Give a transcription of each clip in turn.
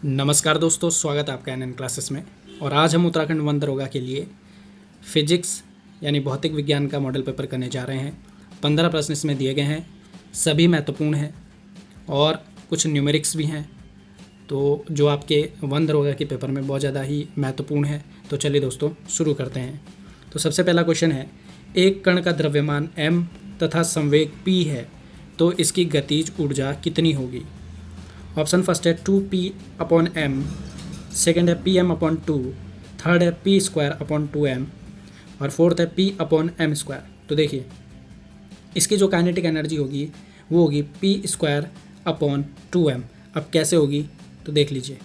नमस्कार दोस्तों, स्वागत है आपका एनएन क्लासेस में। और आज हम उत्तराखंड वन दरोगा के लिए फिजिक्स यानी भौतिक विज्ञान का मॉडल पेपर करने जा रहे हैं। 15 प्रश्न इसमें दिए गए हैं, सभी महत्वपूर्ण हैं और कुछ न्यूमेरिक्स भी हैं, तो जो आपके वन दरोगा के पेपर में बहुत ज़्यादा ही महत्वपूर्ण है। तो चलिए दोस्तों शुरू करते हैं। तो सबसे पहला क्वेश्चन है, एक कण का द्रव्यमान m तथा संवेग p है, तो इसकी गतिज ऊर्जा कितनी होगी। ऑप्शन फर्स्ट है 2p/m, सेकेंड है pm/2, थर्ड है p²/2m और फोर्थ है p/m²। तो देखिए इसकी जो काइनेटिक एनर्जी होगी वो होगी p²/2m। अब कैसे होगी तो देख लीजिए।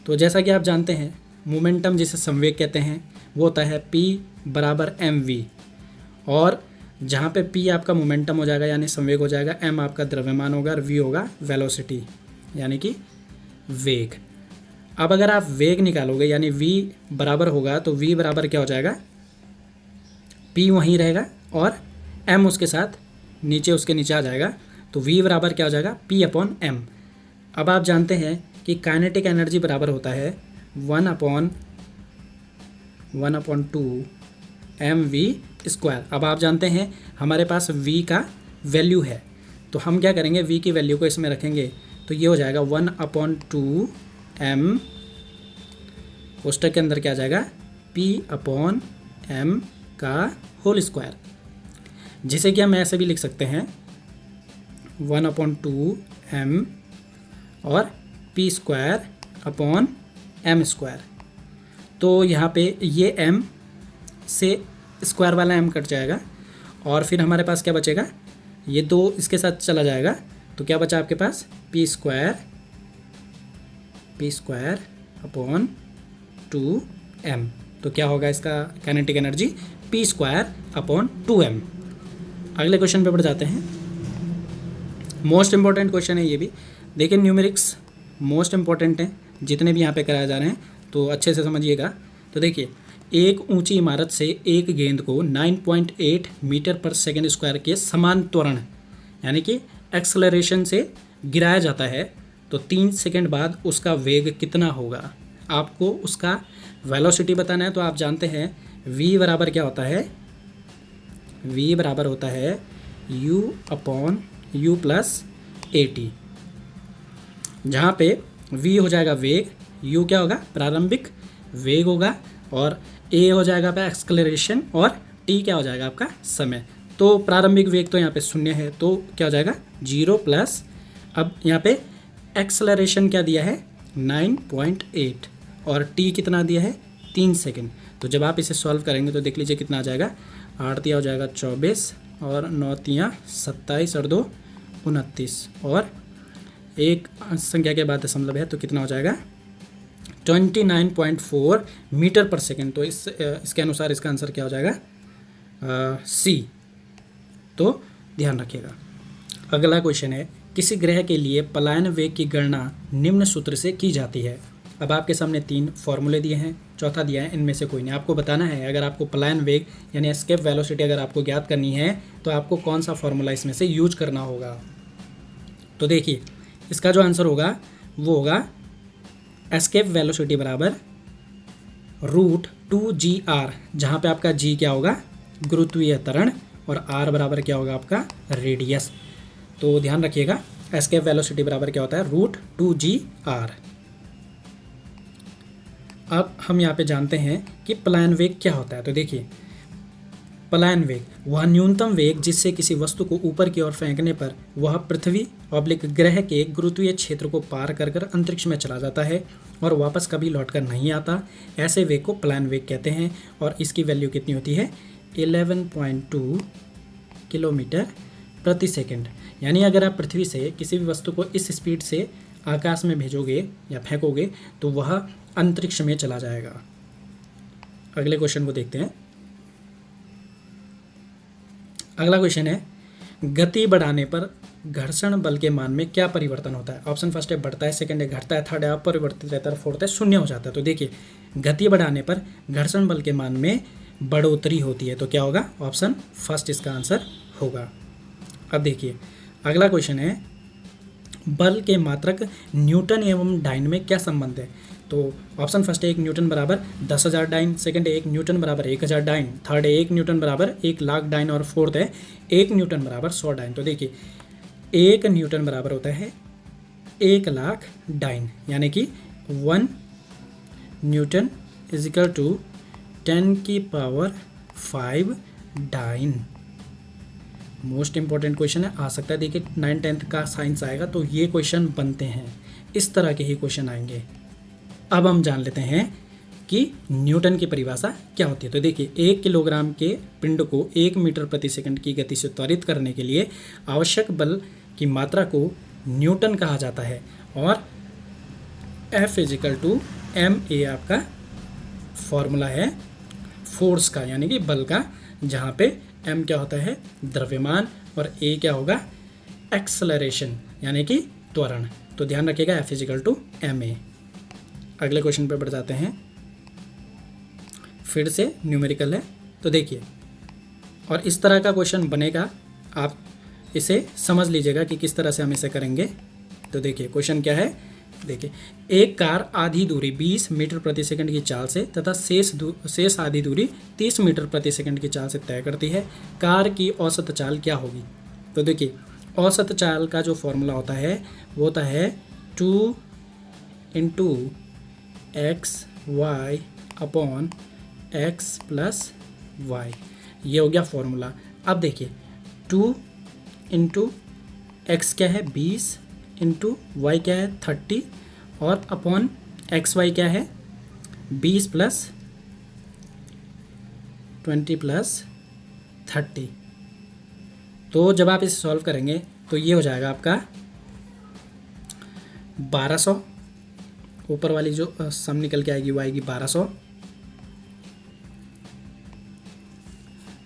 तो जैसा कि आप जानते हैं मोमेंटम जिसे संवेग कहते हैं वो होता है p = mv, और जहाँ पे p आपका मोमेंटम हो जाएगा यानी संवेग हो जाएगा, m आपका द्रव्यमान होगा और v होगा वेलोसिटी यानी कि वेग। अब अगर आप वेग निकालोगे यानी v बराबर होगा तो v बराबर क्या हो जाएगा, p वहीं रहेगा और m उसके साथ नीचे उसके नीचे आ जाएगा, तो v बराबर क्या हो जाएगा p/m। अब आप जानते हैं कि काइनेटिक एनर्जी बराबर होता है 1/2 mv²। अब आप जानते हैं हमारे पास v का वैल्यू है, तो हम क्या करेंगे, v की वैल्यू को इसमें रखेंगे तो ये हो जाएगा 1/2 m, कोष्टक के अंदर क्या आ जाएगा p/m का होल स्क्वायर, जिसे कि हम ऐसे भी लिख सकते हैं 1/2 m और p²/m²। तो यहाँ पे ये m से स्क्वायर वाला m कट जाएगा और फिर हमारे पास क्या बचेगा, ये दो इसके साथ चला जाएगा, तो क्या बचा आपके पास p²/2m। तो क्या होगा इसका काइनेटिक एनर्जी p²/2m। अगले क्वेश्चन पे बढ़ जाते हैं। मोस्ट इंपॉर्टेंट क्वेश्चन है ये भी। देखिए न्यूमेरिक्स मोस्ट इंपॉर्टेंट हैं जितने भी यहाँ पे कराए जा रहे हैं, तो अच्छे से समझिएगा। तो देखिए एक ऊंची इमारत से एक गेंद को 9.8 मीटर पर सेकेंड स्क्वायर के समान त्वरण यानी कि एक्सेलरेशन से गिराया जाता है, तो 3 सेकंड बाद उसका वेग कितना होगा। आपको उसका वेलोसिटी बताना है, तो आप जानते हैं v बराबर क्या होता है, v बराबर होता है u/u + at, जहाँ पे v हो जाएगा वेग, u क्या होगा प्रारंभिक वेग होगा और a हो जाएगा आपका एक्सेलरेशन और t क्या हो जाएगा आपका समय। तो प्रारंभिक वेग तो यहाँ पे 0 है, तो क्या हो जाएगा 0 प्लस, अब यहाँ पे एक्सेलरेशन क्या दिया है 9.8 और t कितना दिया है 3 सेकंड। तो जब आप इसे सॉल्व करेंगे तो देख लीजिए कितना आ जाएगा, 8 तिया हो जाएगा 24 और 9 तिया 27 और 2 29 और एक संख्या के बाद दशमलव है, तो कितना हो जाएगा 29.4 मीटर पर सेकेंड। तो इसके अनुसार इसका आंसर क्या हो जाएगा सी। तो ध्यान रखिएगा। अगला क्वेश्चन है, किसी ग्रह के लिए पलायन वेग की गणना निम्न सूत्र से की जाती है। अब आपके सामने 3 फॉर्मूले दिए हैं, चौथा दिया है, इनमें से कोई नहीं। आपको बताना है अगर आपको पलायन वेग यानी एस्केप वेलोसिटी अगर आपको ज्ञात करनी है तो आपको कौन सा फॉर्मूला इसमें से यूज करना होगा। तो देखिए इसका जो आंसर होगा वो होगा एस्केप वेलोसिटी बराबर √2gr, जहाँ पे आपका g क्या होगा गुरुत्वीय त्वरण और r बराबर क्या होगा आपका रेडियस। तो ध्यान रखिएगा एस्केप वेलोसिटी बराबर क्या होता है √2gr। अब हम यहाँ पे जानते हैं कि पलायन वेग क्या होता है। तो देखिए पलायन वेग वह न्यूनतम वेग जिससे किसी वस्तु को ऊपर की ओर फेंकने पर वह पृथ्वी ग्रह के गुरुत्वीय क्षेत्र को पार कर कर अंतरिक्ष में चला जाता है और वापस कभी लौटकर नहीं आता। ऐसे वेग को पलायन वेग कहते हैं और इसकी वैल्यू कितनी होती है 11.2 किलोमीटर प्रति सेकंड। यानी अगर आप पृथ्वी से किसी भी वस्तु को इस स्पीड से आकाश में भेजोगे या फेंकोगे तो वह अंतरिक्ष में चला जाएगा। अगले क्वेश्चन को देखते हैं। अगला क्वेश्चन है, गति बढ़ाने पर घर्षण बल के मान में क्या परिवर्तन होता है। ऑप्शन फर्स्ट है बढ़ता है, सेकंड है घटता है, थर्ड है अपरिवर्तित रहता है, फोर्थ है शून्य हो जाता है। तो देखिए गति बढ़ाने पर घर्षण बल के मान में बढ़ोतरी होती है, तो क्या होगा ऑप्शन फर्स्ट इसका आंसर होगा। अब देखिए अगला क्वेश्चन है, बल के मात्रक न्यूटन एवं डाइन में क्या संबंध है? तो ऑप्शन फर्स्ट है 1 न्यूटन बराबर 10,000 डाइन, सेकंड है 1 न्यूटन बराबर 1,000 डाइन, थर्ड है 1 न्यूटन बराबर 1,00,000 डाइन और फोर्थ है 1 न्यूटन बराबर 100 डाइन। तो देखिए 1 न्यूटन बराबर होता है 1,00,000 डाइन, यानी कि 1 newton is equal to 10⁵ dyne. Most important question है, आ सकता है देखिए 9th-10th का साइंस आएगा तो ये क्वेश्चन बनते हैं, इस तरह के ही क्वेश्चन आएंगे। अब हम जान लेते हैं कि न्यूटन की परिभाषा क्या होती है। तो देखिए 1 किलोग्राम के पिंड को 1 मीटर प्रति सेकंड की गति से त्वरित करने के लिए आवश्यक बल की मात्रा को न्यूटन कहा जाता है और F = ma आपका फॉर्मूला है फोर्स का, यानी कि बल का, जहाँ पे m क्या होता है द्रव्यमान और a क्या होगा एक्सेलरेशन यानी कि त्वरण। तो ध्यान रखिएगा F = ma। अगले क्वेश्चन पे बढ़ जाते हैं, फिर से न्यूमेरिकल है। तो देखिए और इस तरह का क्वेश्चन बनेगा, आप इसे समझ लीजिएगा कि किस तरह से हम इसे करेंगे। तो देखिए क्वेश्चन क्या है, देखिए एक कार आधी दूरी 20 मीटर प्रति सेकंड की चाल से तथा शेष आधी दूरी 30 मीटर प्रति सेकंड की चाल से तय करती है। कार की औसत चाल क्या होगी? तो देखिए औसत चाल का जो फॉर्मूला होता है वो होता है 2 × xy अपॉन x + y, ये हो गया फॉर्मूला। अब देखिए 2 × x क्या है 20 × y क्या है 30 और अपॉन xy क्या है 20 + 20 + 30। तो जब आप इसे सॉल्व करेंगे तो ये हो जाएगा आपका 1200, ऊपर वाली जो सम निकल के आएगी वो आएगी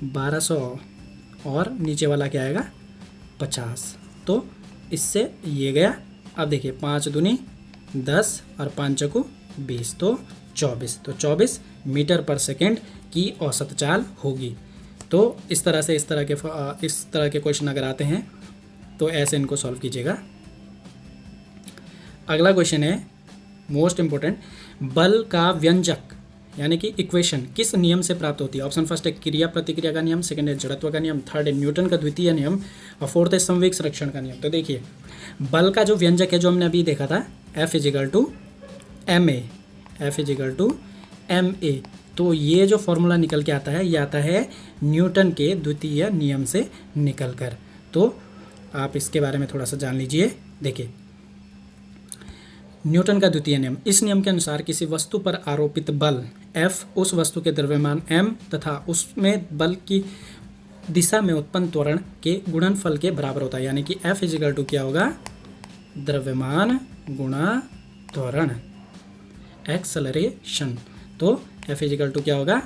1200 और नीचे वाला क्या आएगा 50। तो इससे ये गया। अब देखिए 5 दूनी 10 और 5 चौकू 20, तो 24। तो 24 मीटर पर सेकेंड की औसत चाल होगी। तो इस तरह के क्वेश्चन अगर आते हैं तो ऐसे इनको सॉल्व कीजिएगा। अगला क्वेश्चन है मोस्ट इम्पोर्टेंट, बल का व्यंजक यानी कि इक्वेशन किस नियम से प्राप्त होती है? ऑप्शन फर्स्ट है क्रिया प्रतिक्रिया का नियम, सेकंड है जड़त्व का नियम, थर्ड है न्यूटन का द्वितीय नियम और फोर्थ है संवेग संरक्षण का नियम। तो देखिए बल का जो व्यंजक है जो हमने अभी देखा था F = ma। तो ये जो फॉर्मूला निकल के आता है ये आता है न्यूटन के द्वितीय नियम से निकल कर। तो आप इसके बारे में थोड़ा सा जान लीजिए। देखिए न्यूटन का द्वितीय नियम, इस नियम के अनुसार किसी वस्तु पर आरोपित बल F उस वस्तु के द्रव्यमान m तथा उसमें बल की दिशा में उत्पन्न त्वरण के गुणनफल के बराबर होता है। यानी कि F = क्या होगा द्रव्यमान गुणा त्वरण एक्सेलरेशन। तो F = क्या होगा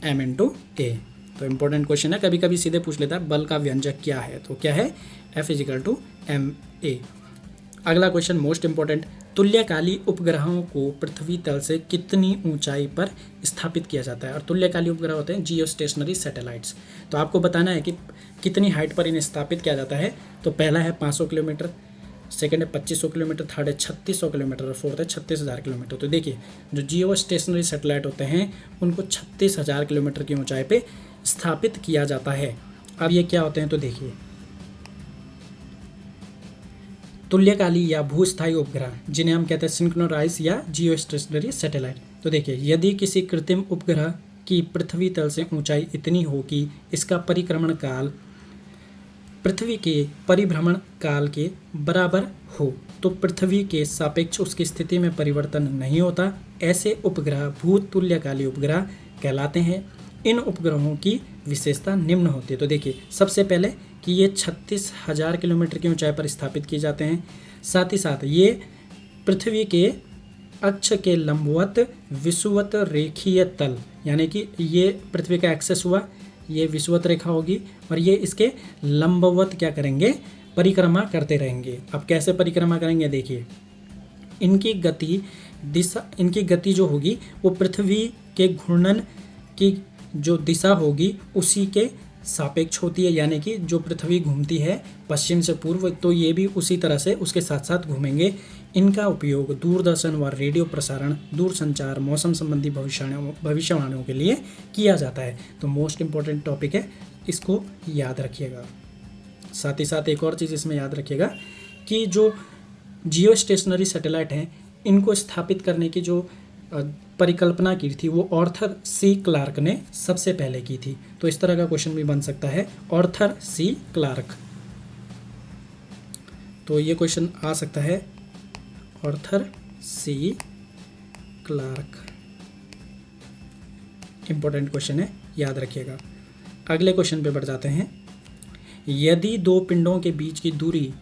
m × a। तो इम्पोर्टेंट क्वेश्चन है, कभी कभी सीधे पूछ लेता है बल का व्यंजक क्या है, तो क्या है F = ma। अगला क्वेश्चन मोस्ट इंपॉर्टेंट, तुल्यकाली उपग्रहों को पृथ्वी तल से कितनी ऊंचाई पर स्थापित किया जाता है? और तुल्यकाली उपग्रह होते हैं जियो स्टेशनरी सैटेलाइट्स। तो आपको बताना है कि कितनी हाइट पर इन्हें स्थापित किया जाता है। तो पहला है 500 किलोमीटर, सेकंड है 2500 किलोमीटर, थर्ड है 3600 किलोमीटर और फोर्थ है 36,000 किलोमीटर। तो देखिए जो जियो स्टेशनरी सैटेलाइट होते हैं उनको 36,000 किलोमीटर की ऊंचाई पे स्थापित किया जाता है। अब ये क्या होते हैं? तो देखिए तुल्यकाली या भूस्थायी उपग्रह जिन्हें हम कहते हैं सिंक्रोनाइज या जियो स्टेशनरी सैटेलाइट। तो देखिए यदि किसी कृत्रिम उपग्रह की पृथ्वी तल से ऊंचाई इतनी हो कि इसका परिक्रमण काल पृथ्वी के परिभ्रमण काल के बराबर हो तो पृथ्वी के सापेक्ष उसकी स्थिति में परिवर्तन नहीं होता, ऐसे उपग्रह भूतुल्यकाली उपग्रह कहलाते हैं। इन उपग्रहों की विशेषता निम्न होती है। तो देखिए सबसे पहले कि ये 36,000 किलोमीटर की ऊंचाई पर स्थापित किए जाते हैं, साथ ही साथ ये पृथ्वी के अक्ष के लंबवत विषुवत रेखीय तल, यानी कि ये पृथ्वी का एक्सेस हुआ, ये विषुवत रेखा होगी और ये इसके लंबवत क्या करेंगे परिक्रमा करते रहेंगे। अब कैसे परिक्रमा करेंगे? देखिए इनकी गति जो होगी वो पृथ्वी के घूर्णन की जो दिशा होगी उसी के सापेक्ष होती है, यानी कि जो पृथ्वी घूमती है पश्चिम से पूर्व, तो ये भी उसी तरह से उसके साथ साथ घूमेंगे। इनका उपयोग दूरदर्शन व रेडियो प्रसारण, दूरसंचार, मौसम संबंधी भविष्यवाणियों के लिए किया जाता है। तो मोस्ट इम्पॉर्टेंट टॉपिक है, इसको याद रखिएगा। साथ ही साथ एक और चीज़ इसमें याद रखिएगा कि जो जियो स्टेशनरी सैटेलाइट हैं, इनको स्थापित करने की जो परिकल्पना की थी वो आर्थर सी क्लार्क ने सबसे पहले की थी। तो इस तरह का क्वेश्चन भी बन सकता है, आर्थर सी क्लार्क। तो ये क्वेश्चन आ सकता है, Arthur C Clarke. Important question है, याद रखिएगा। अगले क्वेश्चन पे बढ़ जाते हैं। यदि दो पिंडों के बीच की दूरी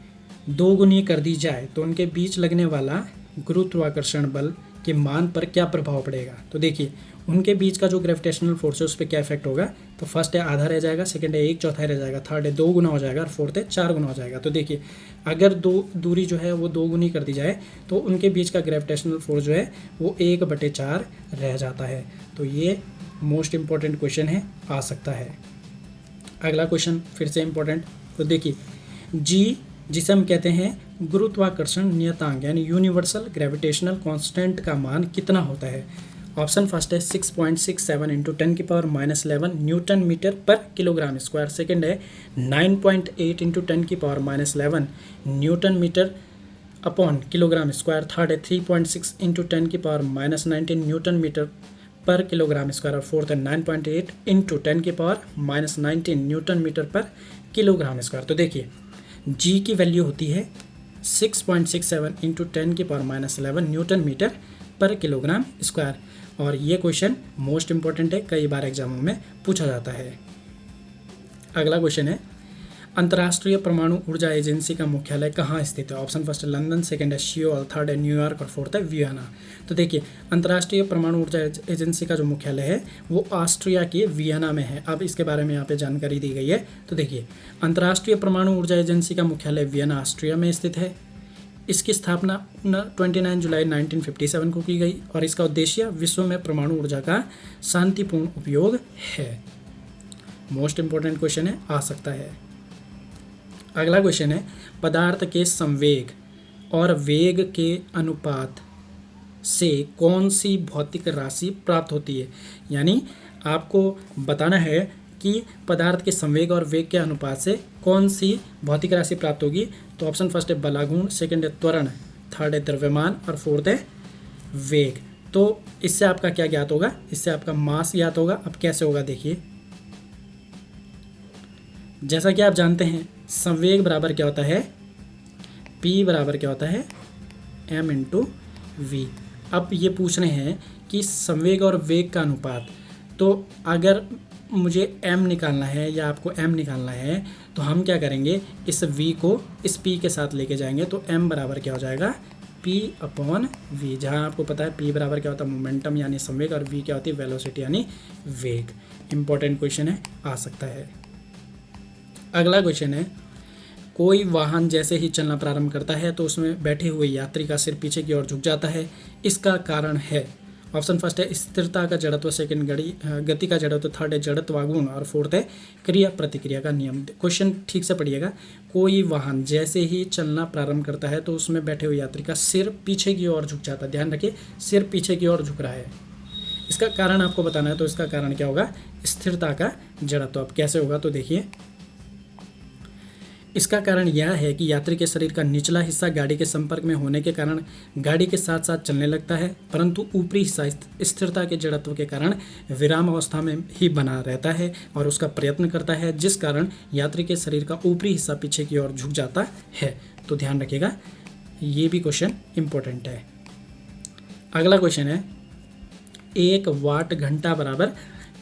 2 गुनी कर दी जाए तो उनके बीच लगने वाला गुरुत्वाकर्षण बल के मान पर क्या प्रभाव पड़ेगा। तो देखिए, उनके बीच का जो ग्रेविटेशनल फोर्स है उस पर क्या इफेक्ट होगा। तो फर्स्ट है आधा रह जाएगा, सेकंड है 1/4 रह जाएगा, थर्ड है 2 गुना हो जाएगा और फोर्थ है 4 गुना हो जाएगा। तो देखिए, अगर दूरी जो है वो 2 गुनी कर दी जाए तो उनके बीच का ग्रेविटेशनल फोर्स जो है वो 1/4 रह जाता है। तो ये मोस्ट इम्पॉर्टेंट क्वेश्चन है, आ सकता है। अगला क्वेश्चन फिर से इम्पोर्टेंट। तो देखिए, जी जिसे हम कहते हैं गुरुत्वाकर्षण नियतांक यानी यूनिवर्सल ग्रेविटेशनल कांस्टेंट का मान कितना होता है। ऑप्शन फर्स्ट है 6.67 into 10⁻11 newton metre per kilogram square. Second है 9.8 into 10⁻11 newton metre upon kilogram square. Third है 3.6 into 10⁻19 newton metre per kilogram square. और फोर्थ है 9.8 into 10⁻19 newton metre per kilogram square. तो देखिए, जी की वैल्यू होती है 6.67 into 10⁻11 newton metre per kilogram square. और ये क्वेश्चन मोस्ट इंपॉर्टेंट है, कई बार एग्जामों में पूछा जाता है। अगला क्वेश्चन है, अंतर्राष्ट्रीय परमाणु ऊर्जा एजेंसी का मुख्यालय कहाँ स्थित है। ऑप्शन फर्स्ट है लंदन, सेकंड है सियोल, थर्ड है न्यूयॉर्क और फोर्थ है वियना। तो देखिए, अंतर्राष्ट्रीय परमाणु ऊर्जा एजेंसी का जो मुख्यालय है वो ऑस्ट्रिया के वियना में है। अब इसके बारे में यहाँ पे जानकारी दी गई है। तो देखिए, अंतर्राष्ट्रीय परमाणु ऊर्जा एजेंसी का मुख्यालय वियना ऑस्ट्रिया में स्थित है। इसकी स्थापना 29 जुलाई 1957 को की गई और इसका उद्देश्य विश्व में परमाणु ऊर्जा का शांतिपूर्ण उपयोग है। मोस्ट इंपॉर्टेंट क्वेश्चन है, आ सकता है। अगला क्वेश्चन है, पदार्थ के संवेग और वेग के अनुपात से कौन सी भौतिक राशि प्राप्त होती है। यानी आपको बताना है कि पदार्थ के संवेग और वेग के अनुपात से कौन सी भौतिक राशि प्राप्त होगी। तो ऑप्शन फर्स्ट है बलागुण, सेकंड है त्वरण, थर्ड है द्रव्यमान और फोर्थ है वेग। तो इससे आपका क्या ज्ञात होगा, इससे आपका मास ज्ञात होगा। अब कैसे होगा देखिए, जैसा कि आप जानते हैं संवेग बराबर क्या होता है, P बराबर क्या होता है, m इंटू वी। अब ये पूछ रहे हैं कि संवेग और वेग का अनुपात। तो अगर मुझे m निकालना है या आपको m निकालना है तो हम क्या करेंगे, इस v को इस p के साथ लेके जाएंगे। तो m बराबर क्या हो जाएगा, P/v। जहाँ आपको पता है P बराबर क्या होता है, मोमेंटम यानी संवेग, और v क्या होती है, वेलोसिटी यानी वेग। इंपॉर्टेंट क्वेश्चन है, आ सकता है। अगला क्वेश्चन है, कोई वाहन जैसे ही चलना प्रारंभ करता है तो उसमें बैठे हुए यात्री का सिर पीछे की ओर झुक जाता है। इसका कारण है। ऑप्शन फर्स्ट है स्थिरता का जड़त्व, सेकंड गति का जड़त्व, थर्ड है जड़त्वागुण और फोर्थ है क्रिया प्रतिक्रिया का नियम। क्वेश्चन ठीक से पढ़िएगा। कोई वाहन जैसे ही चलना प्रारंभ करता है तो उसमें बैठे हुए यात्री का सिर पीछे की ओर झुक जाता है। ध्यान रखिए, सिर पीछे की ओर झुक रहा है। इसका कारण आपको बताना है। तो इसका कारण क्या होगा, स्थिरता का जड़त्व। अब कैसे होगा, तो देखिए, इसका कारण यह है कि यात्री के शरीर का निचला हिस्सा गाड़ी के संपर्क में होने के कारण गाड़ी के साथ साथ चलने लगता है, परंतु ऊपरी हिस्सा स्थिरता के जड़त्व के कारण विराम अवस्था में ही बना रहता है और उसका प्रयत्न करता है, जिस कारण यात्री के शरीर का ऊपरी हिस्सा पीछे की ओर झुक जाता है। तो ध्यान रखिएगा, ये भी क्वेश्चन इंपॉर्टेंट है। अगला क्वेश्चन है, 1 वाट घंटा बराबर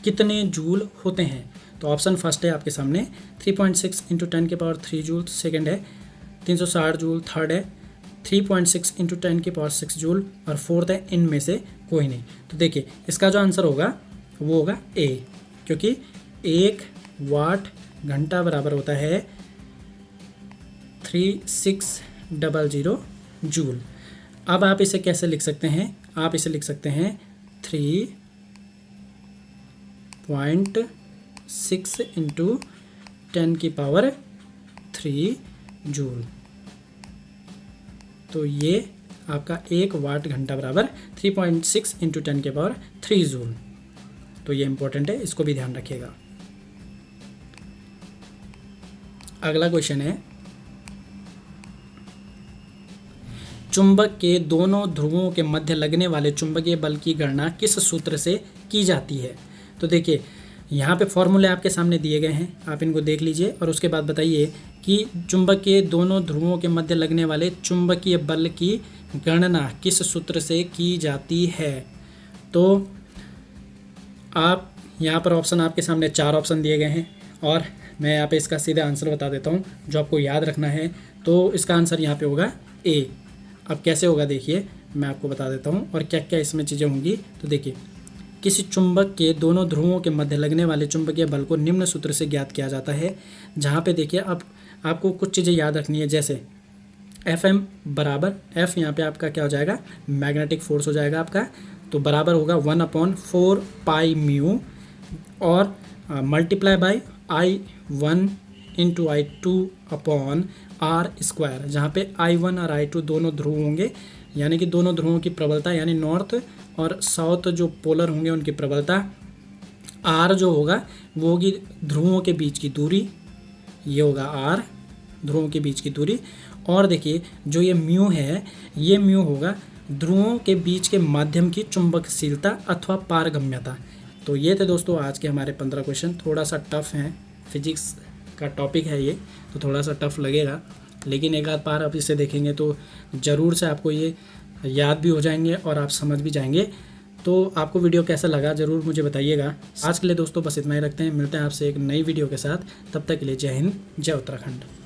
कितने जूल होते हैं। तो ऑप्शन फर्स्ट है आपके सामने 3.6 इंटू 10⁻³ जूल, सेकेंड है 360 जूल, थर्ड है 3.6 इंटू 10⁻6 जूल और फोर्थ है इनमें से कोई नहीं। तो देखिए, इसका जो आंसर होगा वो होगा ए, क्योंकि 1 वाट घंटा बराबर होता है 3600 जूल। अब आप इसे कैसे लिख सकते हैं, आप इसे लिख सकते हैं 3.6 इंटू 10⁻³ जूल। तो ये आपका 1 वाट घंटा बराबर 3.6 × 10⁻³ जूल। तो ये इंपॉर्टेंट है, इसको भी ध्यान रखिएगा। अगला क्वेश्चन है, चुंबक के दोनों ध्रुवों के मध्य लगने वाले चुंबकीय बल की गणना किस सूत्र से की जाती है? तो देखिए यहाँ पे फॉर्मूले आपके सामने दिए गए हैं, आप इनको देख लीजिए और उसके बाद बताइए कि चुंबक के दोनों ध्रुवों के मध्य लगने वाले चुंबकीय बल की गणना किस सूत्र से की जाती है। तो आप यहाँ पर ऑप्शन आपके सामने 4 ऑप्शन दिए गए हैं और मैं यहाँ पे इसका सीधा आंसर बता देता हूँ जो आपको याद रखना है। तो इसका आंसर यहाँ पे होगा ए। अब कैसे होगा देखिए, मैं आपको बता देता हूँ और क्या क्या इसमें चीज़ें होंगी। तो देखिए, किसी चुंबक के दोनों ध्रुवों के मध्य लगने वाले चुंबकीय बल को निम्न सूत्र से ज्ञात किया जाता है, जहाँ पे देखिए अब आपको कुछ चीज़ें याद रखनी है, जैसे Fm बराबर F यहाँ पे आपका क्या हो जाएगा, मैग्नेटिक फोर्स हो जाएगा आपका, तो बराबर होगा 1/4πμ और मल्टीप्लाई बाई I1 × I2/r², जहाँ पे I1 और I2 दोनों ध्रुव होंगे, यानी कि दोनों ध्रुवों की प्रबलता यानी नॉर्थ और साउथ जो पोलर होंगे उनकी प्रबलता। R जो होगा वो होगी ध्रुवों के बीच की दूरी, ये होगा R, ध्रुवों के बीच की दूरी। और देखिए जो ये म्यू है, ये म्यू होगा ध्रुवों के बीच के माध्यम की चुंबकशीलता अथवा पारगम्यता। तो ये थे दोस्तों आज के हमारे 15 क्वेश्चन। थोड़ा सा टफ हैं, फिजिक्स का टॉपिक है ये, तो थोड़ा सा टफ लगेगा, लेकिन एक आध बार आप इसे देखेंगे तो ज़रूर से आपको ये याद भी हो जाएंगे और आप समझ भी जाएंगे। तो आपको वीडियो कैसा लगा ज़रूर मुझे बताइएगा। आज के लिए दोस्तों बस इतना ही रखते हैं, मिलते हैं आपसे एक नई वीडियो के साथ। तब तक के लिए जय हिंद, जय उत्तराखंड।